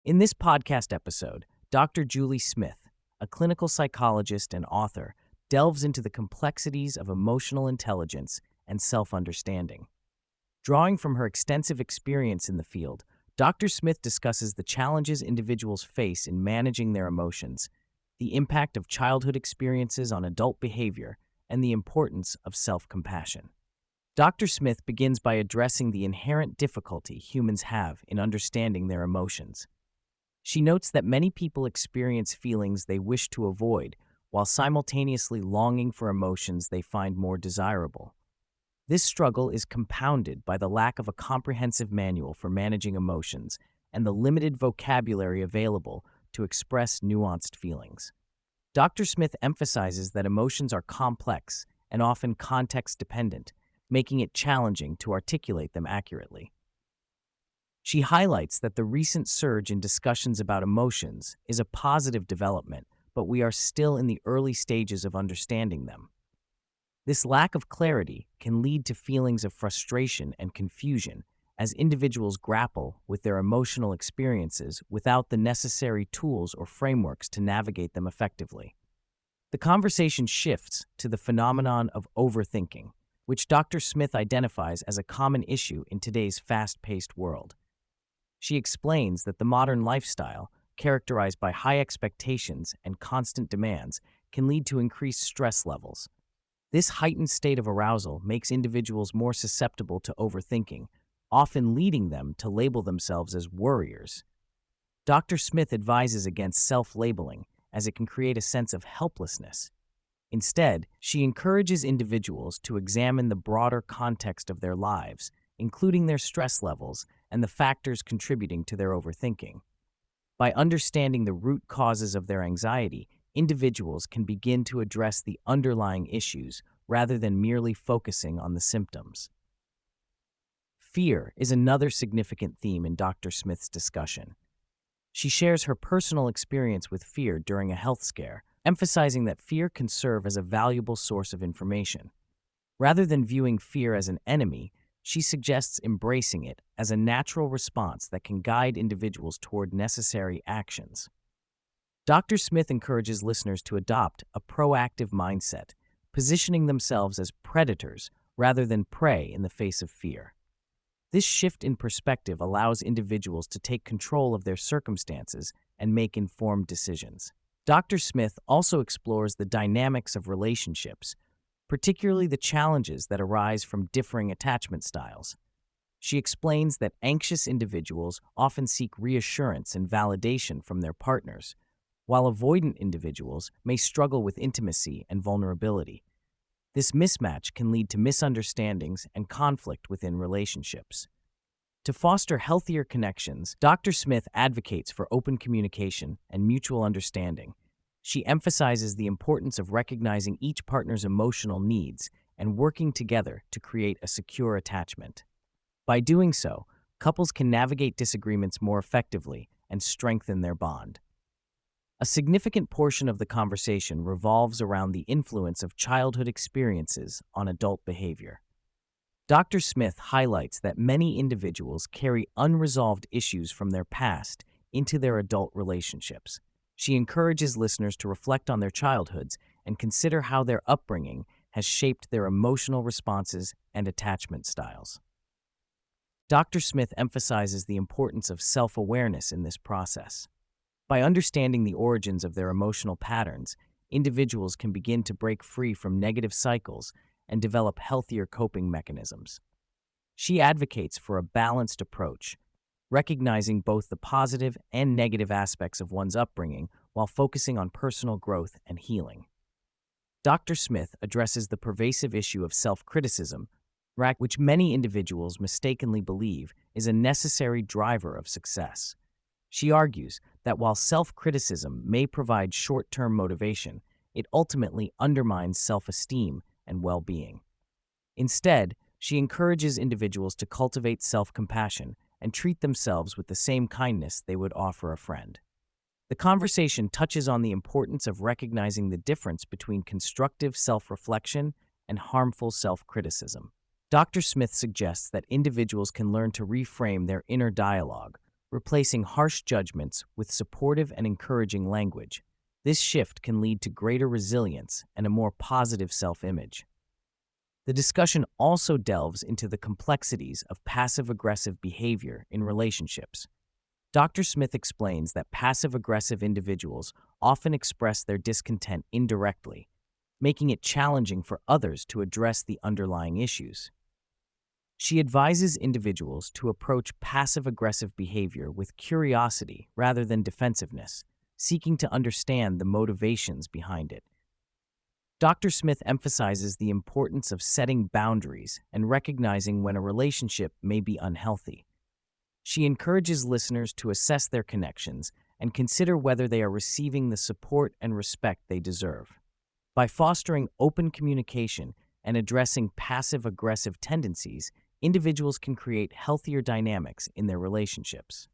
In this podcast episode, Dr. Julie Smith, a clinical psychologist and author, delves into the complexities of emotional intelligence and self-understanding. Drawing from her extensive experience in the field, Dr. Smith discusses the challenges individuals face in managing their emotions, the impact of childhood experiences on adult behavior, and the importance of self-compassion. Dr. Smith begins by addressing the inherent difficulty humans have in understanding their emotions. She notes that many people experience feelings they wish to avoid while simultaneously longing for emotions they find more desirable. This struggle is compounded by the lack of a comprehensive manual for managing emotions and the limited vocabulary available to express nuanced feelings. Dr. Smith emphasizes that emotions are complex and often context-dependent, making it challenging to articulate them accurately. She highlights that the recent surge in discussions about emotions is a positive development, but we are still in the early stages of understanding them. This lack of clarity can lead to feelings of frustration and confusion as individuals grapple with their emotional experiences without the necessary tools or frameworks to navigate them effectively. The conversation shifts to the phenomenon of overthinking, which Dr. Smith identifies as a common issue in today's fast-paced world. She explains that the modern lifestyle, characterized by high expectations and constant demands, can lead to increased stress levels. This heightened state of arousal makes individuals more susceptible to overthinking, often leading them to label themselves as worriers. Dr. Smith advises against self-labeling, as it can create a sense of helplessness. Instead, she encourages individuals to examine the broader context of their lives, including their stress levels and the factors contributing to their overthinking. By understanding the root causes of their anxiety, individuals can begin to address the underlying issues rather than merely focusing on the symptoms. Fear is another significant theme in Dr. Smith's discussion. She shares her personal experience with fear during a health scare, emphasizing that fear can serve as a valuable source of information. Rather than viewing fear as an enemy, she suggests embracing it as a natural response that can guide individuals toward necessary actions. Dr. Smith encourages listeners to adopt a proactive mindset, positioning themselves as predators rather than prey in the face of fear. This shift in perspective allows individuals to take control of their circumstances and make informed decisions. Dr. Smith also explores the dynamics of relationships, particularly the challenges that arise from differing attachment styles. She explains that anxious individuals often seek reassurance and validation from their partners, while avoidant individuals may struggle with intimacy and vulnerability. This mismatch can lead to misunderstandings and conflict within relationships. To foster healthier connections, Dr. Smith advocates for open communication and mutual understanding. She emphasizes the importance of recognizing each partner's emotional needs and working together to create a secure attachment. By doing so, couples can navigate disagreements more effectively and strengthen their bond. A significant portion of the conversation revolves around the influence of childhood experiences on adult behavior. Dr. Smith highlights that many individuals carry unresolved issues from their past into their adult relationships. She encourages listeners to reflect on their childhoods and consider how their upbringing has shaped their emotional responses and attachment styles. Dr. Smith emphasizes the importance of self-awareness in this process. By understanding the origins of their emotional patterns, individuals can begin to break free from negative cycles and develop healthier coping mechanisms. She advocates for a balanced approach, recognizing both the positive and negative aspects of one's upbringing while focusing on personal growth and healing. Dr. Smith addresses the pervasive issue of self-criticism, which many individuals mistakenly believe is a necessary driver of success. She argues that while self-criticism may provide short-term motivation, it ultimately undermines self-esteem and well-being. Instead, she encourages individuals to cultivate self-compassion and treat themselves with the same kindness they would offer a friend. The conversation touches on the importance of recognizing the difference between constructive self-reflection and harmful self-criticism. Dr. Smith suggests that individuals can learn to reframe their inner dialogue, replacing harsh judgments with supportive and encouraging language. This shift can lead to greater resilience and a more positive self-image. The discussion also delves into the complexities of passive-aggressive behavior in relationships. Dr. Smith explains that passive-aggressive individuals often express their discontent indirectly, making it challenging for others to address the underlying issues. She advises individuals to approach passive-aggressive behavior with curiosity rather than defensiveness, seeking to understand the motivations behind it. Dr. Smith emphasizes the importance of setting boundaries and recognizing when a relationship may be unhealthy. She encourages listeners to assess their connections and consider whether they are receiving the support and respect they deserve. By fostering open communication and addressing passive-aggressive tendencies, individuals can create healthier dynamics in their relationships.